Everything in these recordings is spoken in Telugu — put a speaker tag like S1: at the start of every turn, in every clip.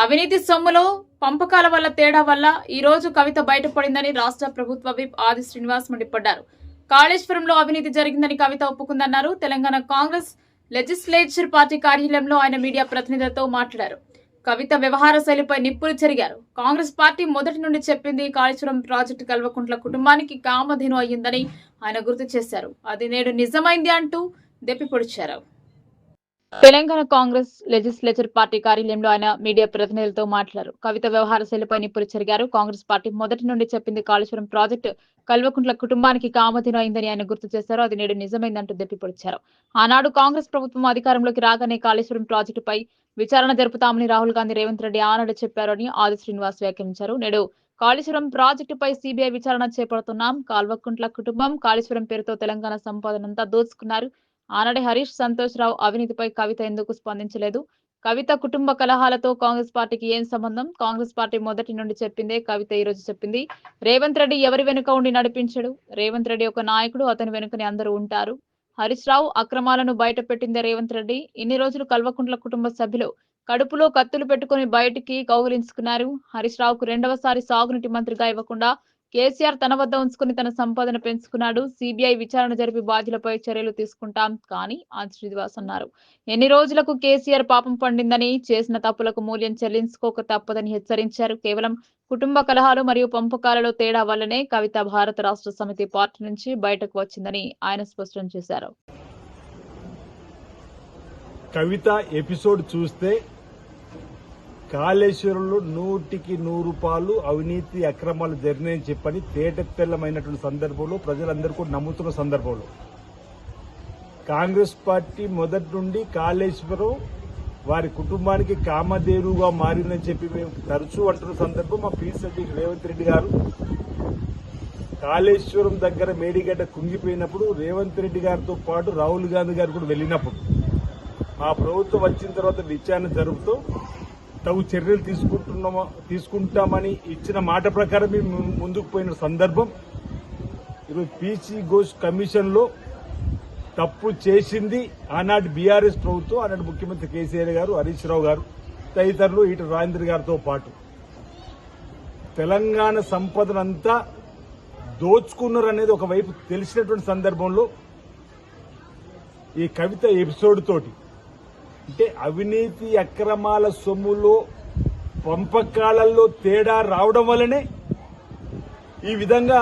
S1: అవినీతి సొమ్ములో పంపకాల వల్ల తేడా వల్ల ఈ రోజు కవిత బయటపడిందని రాష్ట్ర ప్రభుత్వ విప్ ఆది శ్రీనివాస్ మండిపడ్డారు. కాళేశ్వరంలో అవినీతి జరిగిందని కవిత ఒప్పుకుందన్నారు. తెలంగాణ కాంగ్రెస్ లెజిస్లేచర్ పార్టీ కార్యాలయంలో ఆయన మీడియా ప్రతినిధులతో మాట్లాడారు. కవిత వ్యవహార శైలిపై నిప్పులు చెరిగారు. కాంగ్రెస్ పార్టీ మొదటి నుండి చెప్పింది కాళేశ్వరం ప్రాజెక్టు కల్వకుంట్ల కుటుంబానికి కామధేను అయ్యిందని ఆయన గుర్తు చేశారు. అది నేడు నిజమైంది అంటూ దెప్పిపొడిచారు. తెలంగాణ కాంగ్రెస్ లెజిస్లేచర్ పార్టీ కార్యాలయంలో ఆయన మీడియా ప్రతినిధులతో మాట్లాడారు. కవిత వ్యవహార శైలిపై నిప్పులు చెరిగారు. కాంగ్రెస్ పార్టీ మొదటి నుండి చెప్పింది కాళేశ్వరం ప్రాజెక్టు కల్వకుంట్ల కుటుంబానికి కామధేను అయిందని ఆయన గుర్తు చేశారు. అది నేడు నిజమైందంటూ దెప్పిపొడిచారు. ఆనాడు కాంగ్రెస్ ప్రభుత్వం అధికారంలోకి రాగానే కాళేశ్వరం ప్రాజెక్టుపై విచారణ జరుపుతామని రాహుల్ గాంధీ రేవంత్ రెడ్డి ఆనాడు చెప్పారని ఆది శ్రీనివాస్ వ్యాఖ్యానించారు. నేడు కాళేశ్వరం ప్రాజెక్టుపై సిబిఐ విచారణ చేపడుతున్నాం. కల్వకుంట్ల కుటుంబం కాళేశ్వరం పేరుతో తెలంగాణ సంపదనంతా దోచుకున్నారు. ఆనాడే హరీష్ సంతోష్ రావు అవినీతిపై కవిత ఎందుకు స్పందించలేదు? కవిత కుటుంబ కలహాలతో కాంగ్రెస్ పార్టీకి ఏం సంబంధం? కాంగ్రెస్ పార్టీ మొదటి నుండి చెప్పిందే కవిత ఈ రోజు చెప్పింది. రేవంత్ రెడ్డి ఎవరి వెనుక ఉండి నడిపించడు. రేవంత్ రెడ్డి ఒక నాయకుడు, అతని వెనుకని అందరూ ఉంటారు. హరీష్ రావు అక్రమాలను బయట పెట్టిందే రేవంత్ రెడ్డి. ఇన్ని రోజులు కల్వకుంట్ల కుటుంబ సభ్యులు కడుపులో కత్తులు పెట్టుకుని బయటికి కౌగిలించుకున్నారు. హరీష్ రావుకు రెండవసారి సాగునీటి మంత్రిగా ఇవ్వకుండా కేసీఆర్ తన వద్ద ఉంచుకుని తన సంపదను పెంచుకున్నాడు. సిబిఐ విచారణ జరిపి బాధ్యులపై చర్యలు తీసుకుంటాం కానీ ఆది శ్రీనివాస్ అన్నారు. ఎన్ని రోజులకు కేసీఆర్ పాపం పండిందని, చేసిన తప్పులకు మూల్యం చెల్లించుకోక తప్పదని హెచ్చరించారు. కేవలం కుటుంబ కలహాలు మరియు పంపకాలలో తేడా వల్లనే కవిత భారత రాష్ట్ర సమితి పార్టీ నుంచి బయటకు వచ్చిందని ఆయన స్పష్టం చేశారు.
S2: కవిత ఎపిసోడ్ చూస్తే కాళేశ్వరంలో 100% అవినీతి అక్రమాలు జరిగినాయని చెప్పని తేటతెల్లమైనటువంటి సందర్భంలో ప్రజలందరూ కూడా నమ్ముతున్న సందర్భంలో కాంగ్రెస్ పార్టీ మొదటి నుండి కాళేశ్వరం వారి కుటుంబానికి కామధేనుగా మారిందని చెప్పి మేము తరచూ అంటున్న సందర్భం మా పీసీ రేవంత్ రెడ్డి గారు కాళేశ్వరం దగ్గర మేడిగడ్డ కుంగిపోయినప్పుడు రేవంత్ రెడ్డి గారితో పాటు రాహుల్ గాంధీ గారు కూడా వెళ్ళినప్పుడు మా ప్రభుత్వం వచ్చిన తర్వాత విచారణ జరుపుతూ తగు చర్యలు తీసుకుంటామని ఇచ్చిన మాట ప్రకారం ముందుకు పోయిన సందర్భం ఈరోజు పీసీ ఘోష్ కమిషన్ లో తప్పు చేసింది ఆనాటి బీఆర్ఎస్ ప్రభుత్వం, ఆనాటి ముఖ్యమంత్రి కేసీఆర్ గారు, హరీష్ రావు గారు తదితరులు ఈట రాజేంద్ర గారితో పాటు తెలంగాణ సంపదనంతా దోచుకున్నారు అనేది ఒకవైపు తెలిసినటువంటి సందర్భంలో ఈ కవిత ఎపిసోడ్ తోటి అంటే అవినీతి అక్రమాల సొమ్ములో పంపకాలలో తేడా రావడం వల్లనే ఈ విధంగా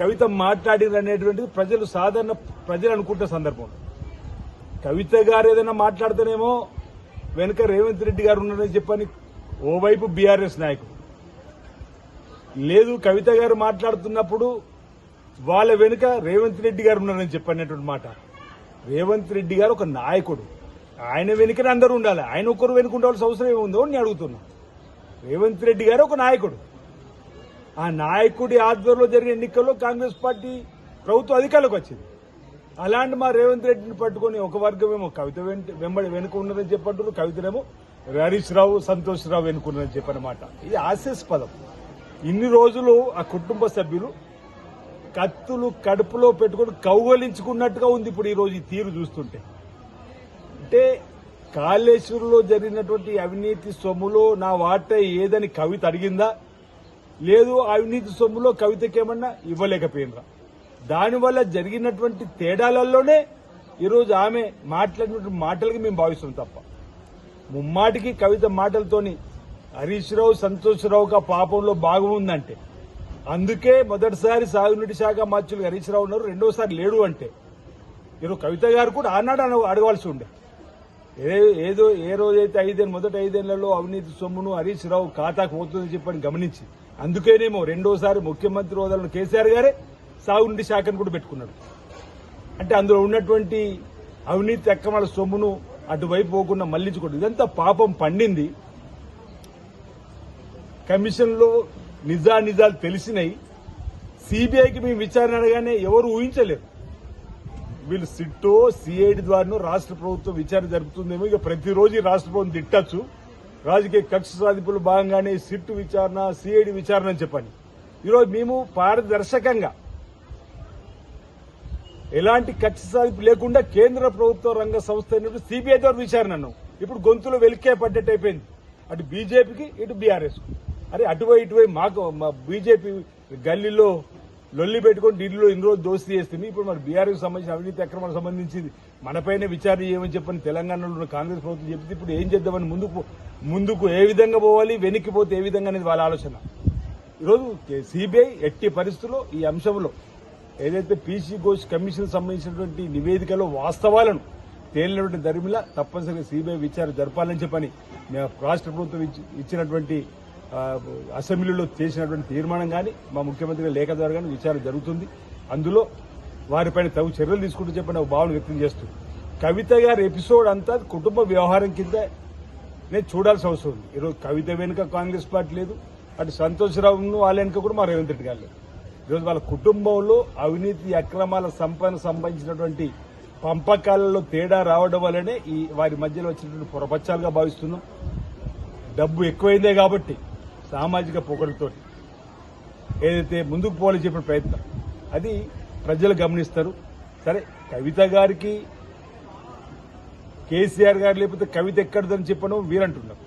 S2: కవిత మాట్లాడినటువంటిది సాధారణ ప్రజలు అనుకుంటున్న సందర్భంలో కవిత గారు ఏదైనా మాట్లాడితేనేమో వెనుక రేవంత్ రెడ్డి గారు ఉన్నారని చెప్పని ఓవైపు బీఆర్ఎస్ నాయకుడు, లేదు కవిత గారు మాట్లాడుతున్నప్పుడు వాళ్ళ వెనుక రేవంత్ రెడ్డి గారు ఉన్నారని చెప్పినటువంటి మాట. రేవంత్ రెడ్డి గారు ఒక నాయకుడు, ఆయన వెనుకనే అందరూ ఉండాలి. ఆయన ఒక్కరు వెనుక ఉండాల్సిన అవసరం ఏముందో నేను అడుగుతున్నా. రేవంత్ రెడ్డి గారు ఒక నాయకుడు, ఆ నాయకుడి ఆధ్వర్యంలో జరిగిన ఎన్నికల్లో కాంగ్రెస్ పార్టీ ప్రభుత్వం అధికారంలోకి వచ్చింది. అలాంటి మా రేవంత్ రెడ్డిని పట్టుకుని ఒక వర్గమేమో కవిత వెనుక ఉన్నదని చెప్పంటారు, కవితనేమో హరీష్ రావు, సంతోష్ రావు వెనుకున్నదని చెప్పనమాట. ఇది హాస్యాస్పదం. ఇన్ని రోజులు ఆ కుటుంబ సభ్యులు కత్తులు కడుపులో పెట్టుకుని కౌగలించుకున్నట్టుగా ఉంది ఇప్పుడు ఈ రోజు ఈ తీరు చూస్తుంటే. అంటే కాళేశ్వరంలో జరిగినటువంటి అవినీతి సొమ్ములో నా వాటా ఏదని కవిత అడిగిందా? లేదు అవినీతి సొమ్ములో కవితకేమన్నా ఇవ్వలేకపోయినరా? దానివల్ల జరిగినటువంటి తేడాలలోనే ఈరోజు ఆమె మాట్లాడినటువంటి మాటలకి మేము భావిస్తున్నాం తప్ప ముమ్మాటికి కవిత మాటలతోని హరీష్ రావు, సంతోష్ రావుగా పాపంలో భాగం ఉందంటే అందుకే మొదటిసారి సాగునీటి శాఖ మంత్రులు హరీష్ రావు ఉన్నారు, రెండోసారి లేడు అంటే ఈరోజు కవిత గారు కూడా ఆనాడు అడగాల్సి ఉండే. ఏదో ఏ రోజైతే మొదటి 5 ఏళ్లలో అవినీతి సొమ్మును హరీష్ రావు ఖాతాకు పోతుందని చెప్పని గమనించి అందుకేనేమో రెండోసారి ముఖ్యమంత్రి హోదాలో కేసీఆర్ గారే సాగునీటి శాఖను కూడా పెట్టుకున్నాడు. అంటే అందులో ఉన్నటువంటి అవినీతి అక్రమాల సొమ్మును అటువైపు పోకుండా మళ్లించుకోండి. ఇదంతా పాపం పండింది. కమిషన్లో నిజాలు తెలిసినాయి. సిబిఐకి మేము విచారణ అనగానే ఎవరు ఊహించలేరు. వీళ్ళు సిట్టో సిఐడి ద్వారానో రాష్ట్ర ప్రభుత్వం విచారణ జరుపుతుందేమో. ఇక ప్రతిరోజు రాష్ట్ర ప్రభుత్వం తిట్టచ్చు. రాజకీయ కక్ష సాధింపులు భాగంగానే సిట్టు విచారణ, సిఐడి విచారణ అని చెప్పండి. ఈరోజు మేము పారదర్శకంగా ఎలాంటి కక్ష సాధింపు లేకుండా కేంద్ర ప్రభుత్వ రంగ సంస్థ అయినప్పుడు సిబిఐ ద్వారా విచారణ అన్నాం. ఇప్పుడు గొంతులో వెలికే పడ్డట్టు అయిపోయింది. అటు బీజేపీకి ఇటు బీఆర్ఎస్. అరే అటువై ఇటువై మాకు మా బీజేపీ గల్లీలో లొల్లి పెట్టుకొని ఢిల్లీలో ఇన్ని రోజులు దోస్తీ చేస్తుంది. ఇప్పుడు మరి బీఆర్ఎస్ సంబంధించిన అవినీతి అక్రమాలకు సంబంధించి మనపైనే విచారణ చేయమని చెప్పని తెలంగాణలో ఉన్న కాంగ్రెస్ ప్రభుత్వం చెప్తే ఇప్పుడు ఏం చేద్దామని ముందుకు ఏ విధంగా పోవాలి, వెనక్కి పోతే ఏ విధంగా అనేది వాళ్ళ ఆలోచన. ఈరోజు సిబిఐ ఎట్టి పరిస్థితుల్లో ఈ అంశంలో ఏదైతే పీసీ ఘోష్ కమిషన్ సంబంధించినటువంటి నివేదికలో వాస్తవాలను తేలినటువంటి దరిమిలా తప్పనిసరిగా సిబిఐ విచారణ జరపాలని చెప్పని రాష్ట్ర ప్రభుత్వం ఇచ్చినటువంటి అసెంబ్లీలో చేసినటువంటి తీర్మానం కానీ మా ముఖ్యమంత్రి లేఖ ద్వారా కానీ విచారణ జరుగుతుంది. అందులో వారిపైన తగు చర్యలు తీసుకుంటూ చెప్పిన భావన వ్యక్తం చేస్తూ కవిత గారి ఎపిసోడ్ అంతా కుటుంబ వ్యవహారం కింద నేను చూడాల్సిన అవసరం ఉంది. ఈరోజు కవిత వెనుక కాంగ్రెస్ పార్టీ లేదు, అటు సంతోష్రావును వాళ్ళ వెనుక కూడా మా రేవంత్ రెడ్డి గారు లేదు. ఈరోజు వాళ్ళ కుటుంబంలో అవినీతి అక్రమాల సంబంధించినటువంటి పంపకాలలో తేడా రావడం వల్లనే ఈ వారి మధ్యలో వచ్చినటువంటి పొరపచ్చాలుగా భావిస్తున్నాం. డబ్బు ఎక్కువైందే కాబట్టి సామాజిక పొగడుతో ఏదైతే ముందుకు పోవాలని చెప్పిన ప్రయత్నం అది ప్రజలు గమనిస్తారు. సరే కవిత గారికి కేసీఆర్ గారు లేకపోతే కవిత ఎక్కడదని చెప్పడం వీరంటున్నారు.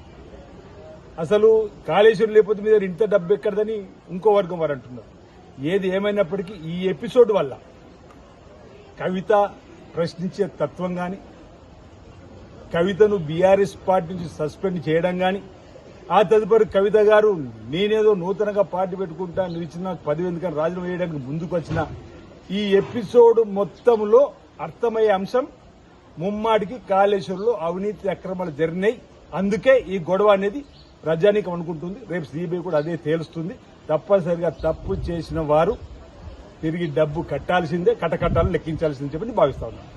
S2: అసలు కాళేశ్వరం లేకపోతే మీద ఇంత డబ్బు ఎక్కడదని ఇంకో వర్గం వారు అంటున్నారు. ఏది ఏమైనప్పటికీ ఈ ఎపిసోడ్ వల్ల కవిత ప్రశ్నించే తత్వం కానీ, కవితను బీఆర్ఎస్ పార్టీ నుంచి సస్పెండ్ చేయడం కానీ, ఆ తదుపరి కవిత గారు నేనేదో నూతనంగా పార్టీ పెట్టుకుంటా నువ్వు ఇచ్చిన 10 ఎందుకని రాజీనామా చేయడానికి ముందుకు వచ్చిన ఈ ఎపిసోడ్ మొత్తంలో అర్థమయ్యే అంశం ముమ్మాడికి కాళేశ్వరంలో అవినీతి అక్రమాలు జరిగినాయి. అందుకే ఈ గొడవ అనేది ప్రజానీకం అనుకుంటుంది. రేపు సిబిఐ కూడా అదే తేలుస్తుంది. తప్పనిసరిగా తప్పు చేసిన వారు తిరిగి డబ్బు కట్టాల్సిందే, కట్టకట్టాలని లెక్కించాల్సిందే చెప్పని భావిస్తా ఉన్నాను.